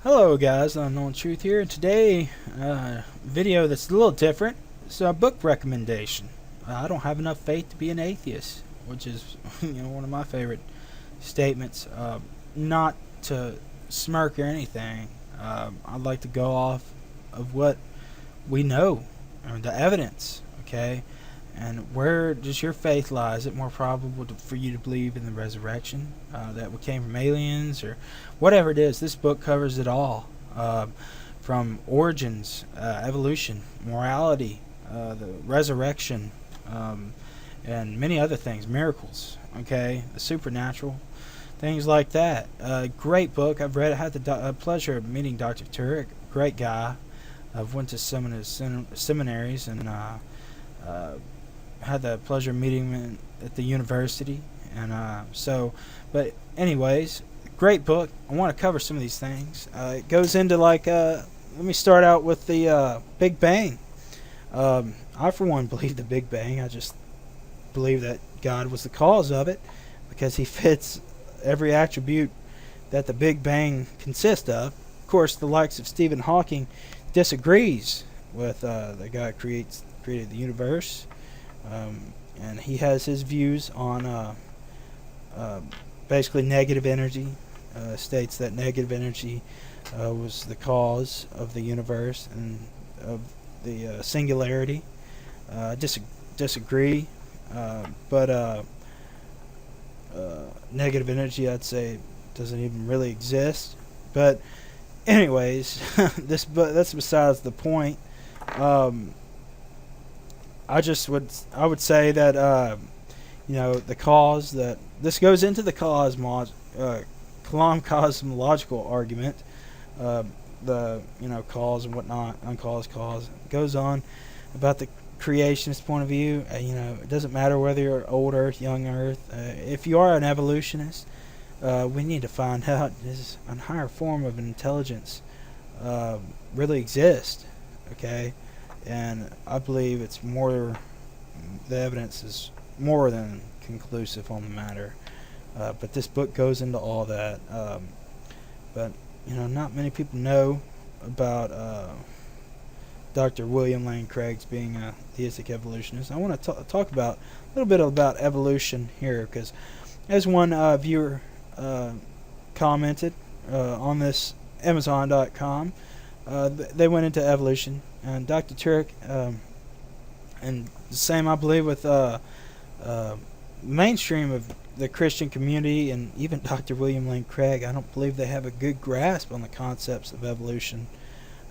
Hello guys, Unknown Truth here. Today, video that's a little different. It's a book recommendation. I don't have enough faith to be an atheist, which is one of my favorite statements. Not to smirk or anything. I'd like to go off of what we know, the evidence, okay? And where does your faith lie? Is it more probable for you to believe in the resurrection, that we came from aliens, or whatever it is? This book covers it all, from origins, evolution, morality, the resurrection, and many other things, miracles, okay, the supernatural, things like that. Great book. I've read it. I had the pleasure of meeting Dr. Turek. Great guy. I've went to some of his seminaries and had the pleasure of meeting him at the university, and but anyways, great book. I want to cover some of these things. It goes into let me start out with the Big Bang. I for one believe the Big Bang. I just believe that God was the cause of it because he fits every attribute that the Big Bang consists of. Of course, the likes of Stephen Hawking disagrees with the guy who created the universe. And he has his views on basically negative energy. States that negative energy was the cause of the universe and of the singularity. Disagree, but negative energy, I'd say, doesn't even really exist. But anyways, that's besides the point. I would say that the cause that this goes into the cosmological argument, the cause and whatnot, uncaused cause. It goes on about the creationist point of view. It doesn't matter whether you're old Earth, young Earth. If you are an evolutionist, we need to find out does a higher form of intelligence really exist? Okay. And I believe the evidence is more than conclusive on the matter. But this book goes into all that. But not many people know about Dr. William Lane Craig's being a theistic evolutionist. I want to talk about a little bit about evolution here, because as one viewer commented on this Amazon.com, they went into evolution, and Dr. Turek, and the same I believe with mainstream of the Christian community, and even Dr. William Lane Craig. I don't believe they have a good grasp on the concepts of evolution.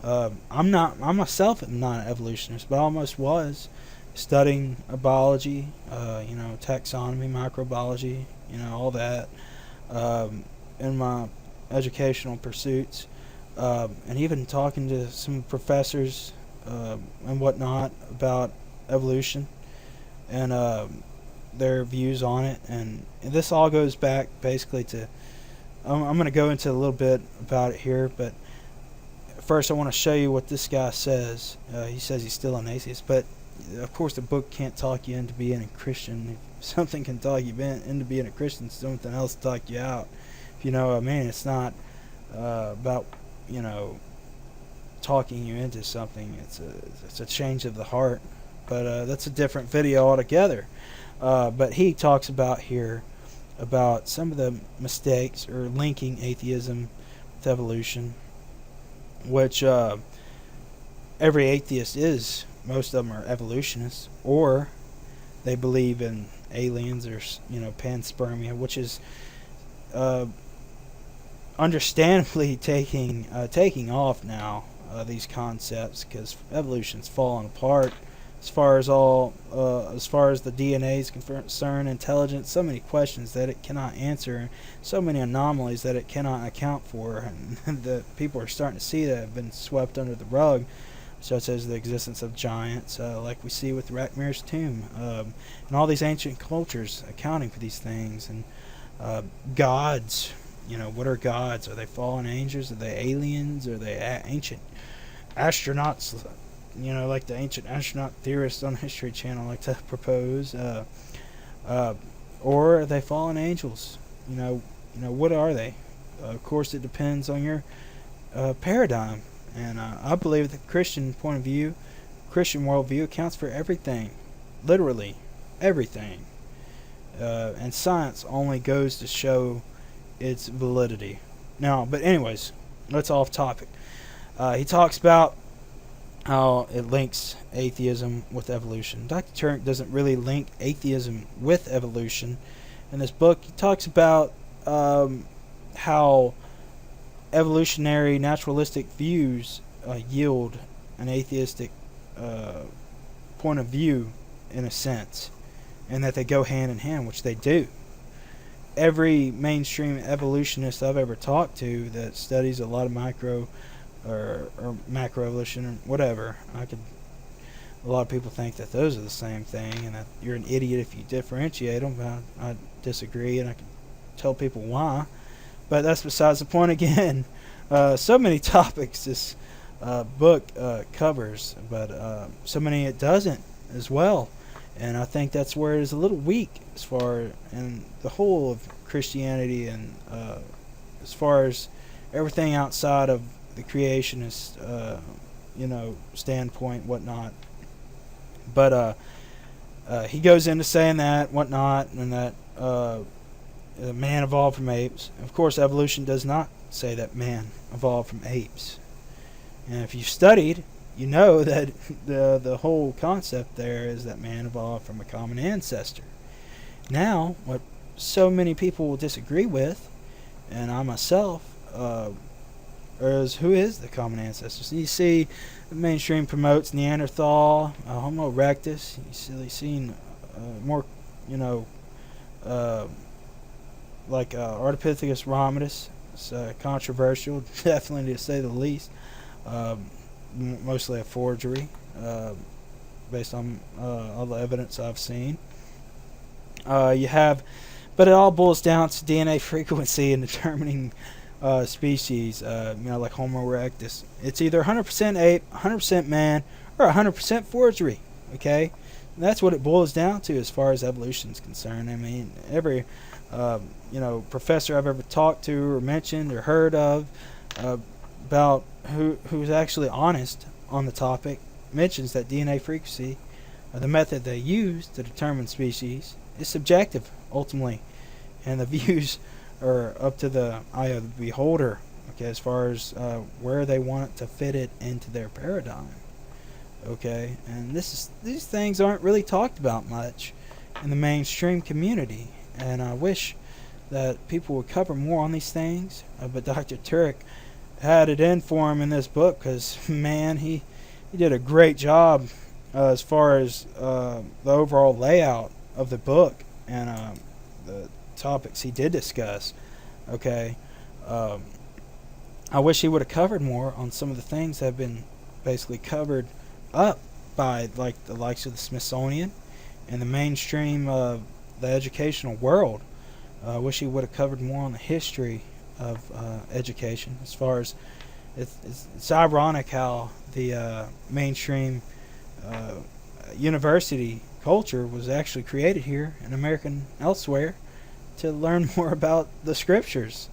I myself am not an evolutionist, but I almost was, studying biology, taxonomy, microbiology, all that, in my educational pursuits. And even talking to some professors and whatnot about evolution and their views on it. And this all goes back basically to, I'm going to go into a little bit about it here, but first I want to show you what this guy says. He says he's still an atheist, but of course the book can't talk you into being a Christian. If something can talk you into being a Christian, something else talk you out. If you know what I mean. It's not about talking you into something. It's a change of the heart, but that's a different video altogether. But he talks about here about some of the mistakes or linking atheism with evolution, which every atheist is. Most of them are evolutionists, or they believe in aliens, or panspermia, which is understandably taking off now, these concepts, because evolution's falling apart as far as the DNA is concerned. Intelligence, so many questions that it cannot answer, so many anomalies that it cannot account for, and the people are starting to see that have been swept under the rug, such as the existence of giants, like we see with Rakmir's tomb, and all these ancient cultures accounting for these things, and gods. What are gods? Are they fallen angels? Are they aliens? Are they ancient astronauts? Like the ancient astronaut theorists on History Channel like to propose. Or are they fallen angels? What are they? Of course, it depends on your paradigm. And I believe the Christian point of view, Christian worldview accounts for everything, literally everything. And science only goes to show its validity. Now, but anyways, let's off topic. He talks about how it links atheism with evolution. Dr. Turk doesn't really link atheism with evolution. In this book, he talks about how evolutionary naturalistic views yield an atheistic point of view in a sense, and that they go hand in hand, which they do. Every mainstream evolutionist I've ever talked to that studies a lot of micro or macroevolution or whatever, a lot of people think that those are the same thing, and that you're an idiot if you differentiate them. I disagree, and I can tell people why, but that's besides the point. Again, so many topics this book covers, but so many it doesn't as well. And I think that's where it is a little weak as far in the whole of Christianity, and as far as everything outside of the creationist, standpoint, whatnot. But he goes into saying that, whatnot, and that man evolved from apes. Of course, evolution does not say that man evolved from apes. And if you've studied, you know that the whole concept there is that man evolved from a common ancestor. Now, what so many people will disagree with, and I myself, is who is the common ancestor. So you see, the mainstream promotes Neanderthal, Homo erectus. You've seen more, like Ardipithecus ramidus. It's controversial, definitely to say the least. Mostly a forgery, based on all the evidence I've seen. But it all boils down to DNA frequency and determining species. Like Homo erectus, it's either 100% ape, 100% man, or 100% forgery. Okay, and that's what it boils down to as far as evolution is concerned. I mean, every professor I've ever talked to or mentioned or heard of about who's actually honest on the topic mentions that DNA frequency, the method they use to determine species, is subjective ultimately, and the views are up to the eye of the beholder. Okay, as far as where they want to fit it into their paradigm. Okay, and these things aren't really talked about much in the mainstream community, and I wish that people would cover more on these things. But Dr. Turek had it in for him in this book, because man, he did a great job as far as the overall layout of the book and the topics he did discuss. Okay, I wish he would have covered more on some of the things that have been basically covered up by like the likes of the Smithsonian and the mainstream the educational world. I wish he would have covered more on the history of education. As far as it's ironic how the mainstream university culture was actually created here in America and elsewhere to learn more about the scriptures.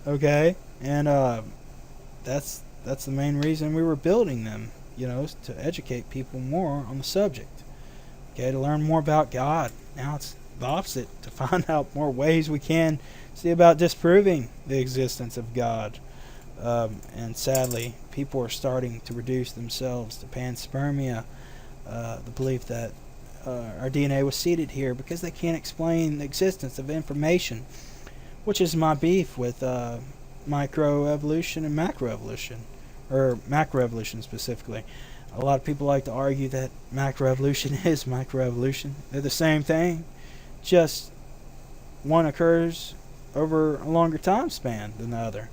Okay, and that's the main reason we were building them. To educate people more on the subject. Okay, to learn more about God. Now it's the opposite, to find out more ways we can see about disproving the existence of God. And sadly, people are starting to reduce themselves to panspermia, the belief that our DNA was seeded here, because they can't explain the existence of information, which is my beef with microevolution and macroevolution, or macroevolution specifically. A lot of people like to argue that macroevolution is microevolution. They're the same thing, just one occurs over a longer time span than the other.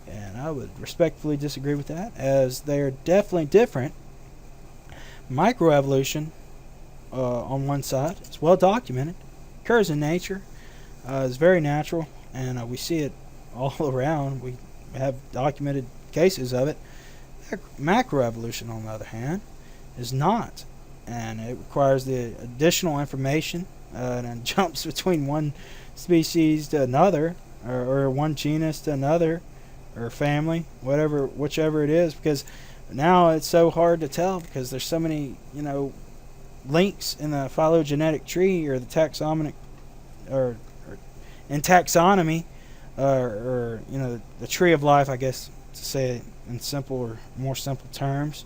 And I would respectfully disagree with that, as they are definitely different. Microevolution, on one side, is well documented, occurs in nature, is very natural, and we see it all around. We have documented cases of it. Macroevolution, on the other hand, is not, and it requires the additional information, and it jumps between one species to another, or one genus to another, or family, whichever it is, because now it's so hard to tell because there's so many, links in the phylogenetic tree or the taxonomic or in taxonomy, or the tree of life, I guess, to say it in simple or more simple terms,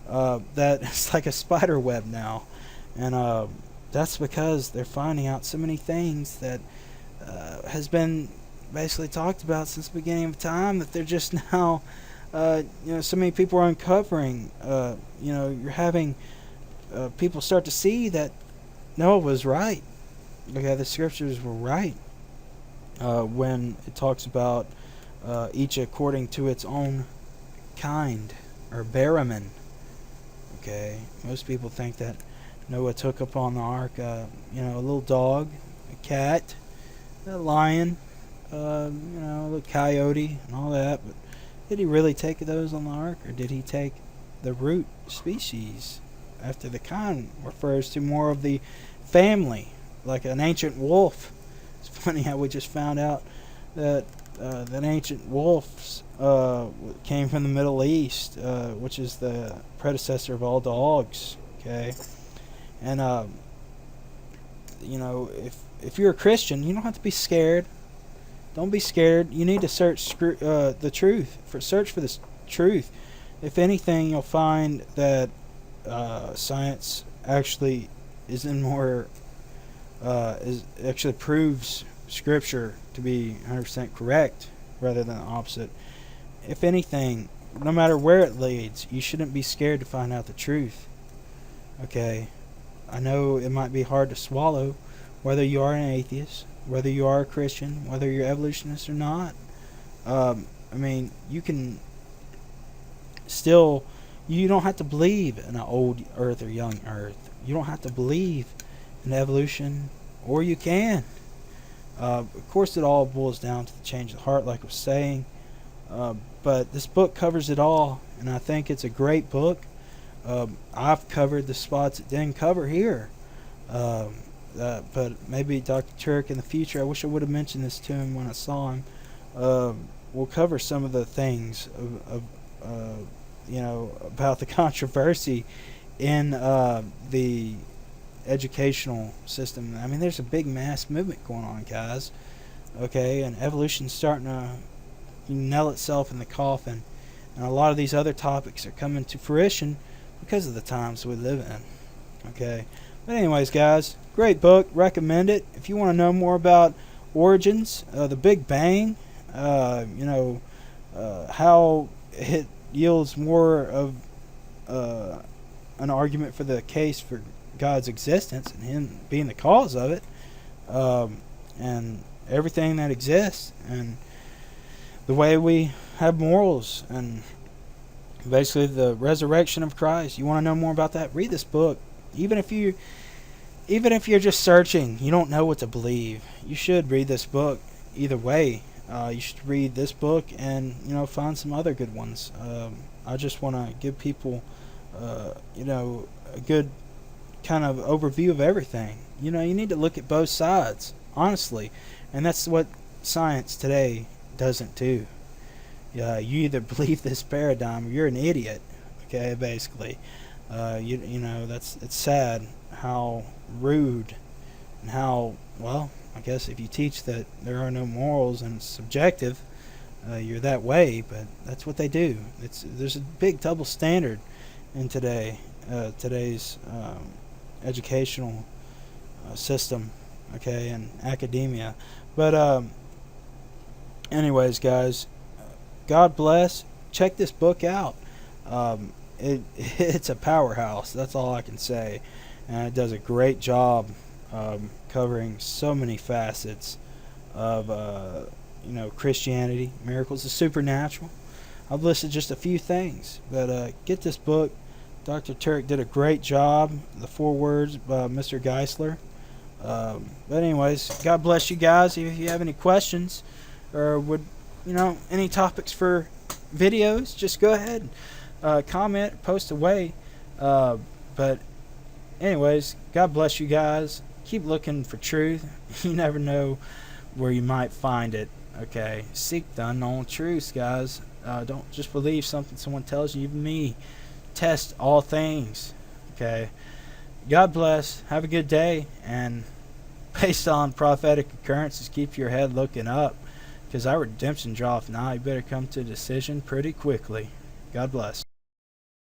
that it's like a spider web now, and that's because they're finding out so many things that has been basically talked about since the beginning of time, that they're just now, so many people are uncovering. You're having people start to see that Noah was right. Okay, the scriptures were right when it talks about each according to its own kind, or baraman. Okay, most people think that Noah took upon the ark, a little dog, a cat, a lion, a little coyote, and all that. But did he really take those on the ark, or did he take the root species? After the kind refers to more of the family, like an ancient wolf. It's funny how we just found out that ancient wolves came from the Middle East, which is the predecessor of all dogs. Okay, and if you're a Christian, you don't have to be scared. Don't be scared. You need to search the truth. Search for this truth. If anything, you'll find that science actually actually proves Scripture to be 100% correct rather than the opposite. If anything, no matter where it leads, you shouldn't be scared to find out the truth. Okay, I know it might be hard to swallow, whether you are an atheist, whether you are a Christian, whether you're evolutionist or not. You can still, you don't have to believe in an old earth or young earth. You don't have to believe in evolution, or you can. Of course, it all boils down to the change of the heart, like I was saying. But this book covers it all, and I think it's a great book. I've covered the spots it didn't cover here. But maybe Dr. Turk in the future, I wish I would have mentioned this to him when I saw him, will cover some of the things about the controversy in the educational system. I mean, there's a big mass movement going on, guys. Okay, and evolution's starting to nail itself in the coffin, and a lot of these other topics are coming to fruition because of the times we live in. Okay, but anyways, guys, great book, recommend it. If you want to know more about origins, the Big Bang, how it yields more of an argument for the case for God's existence and Him being the cause of it, and everything that exists, and the way we have morals, and basically the resurrection of Christ. You want to know more about that? Read this book. Even if you're just searching, you don't know what to believe, you should read this book. Either way, you should read this book and find some other good ones. I just want to give people a good kind of overview of everything. You need to look at both sides, honestly, and that's what science today doesn't do. You either believe this paradigm or you're an idiot. Okay, basically, it's sad how rude and how, well, I guess if you teach that there are no morals and it's subjective, you're that way. But that's what they do. There's a big double standard in today's educational system, okay, and academia. But anyways, guys, God bless. Check this book out. It's a powerhouse. That's all I can say, and it does a great job covering so many facets of Christianity, miracles, the supernatural. I've listed just a few things, but get this book. Dr. Turk did a great job. The forewords by Mr. Geisler. But anyways, God bless you guys. If you have any questions or would any topics for videos, just go ahead and comment, post away. But anyways, God bless you guys. Keep looking for truth. You never know where you might find it. Okay, seek the unknown truths, guys. Don't just believe something someone tells you. Even me, test all things. Okay, God bless. Have a good day, and based on prophetic occurrences, keep your head looking up, because our redemption draweth nigh. You better come to a decision pretty quickly. God bless.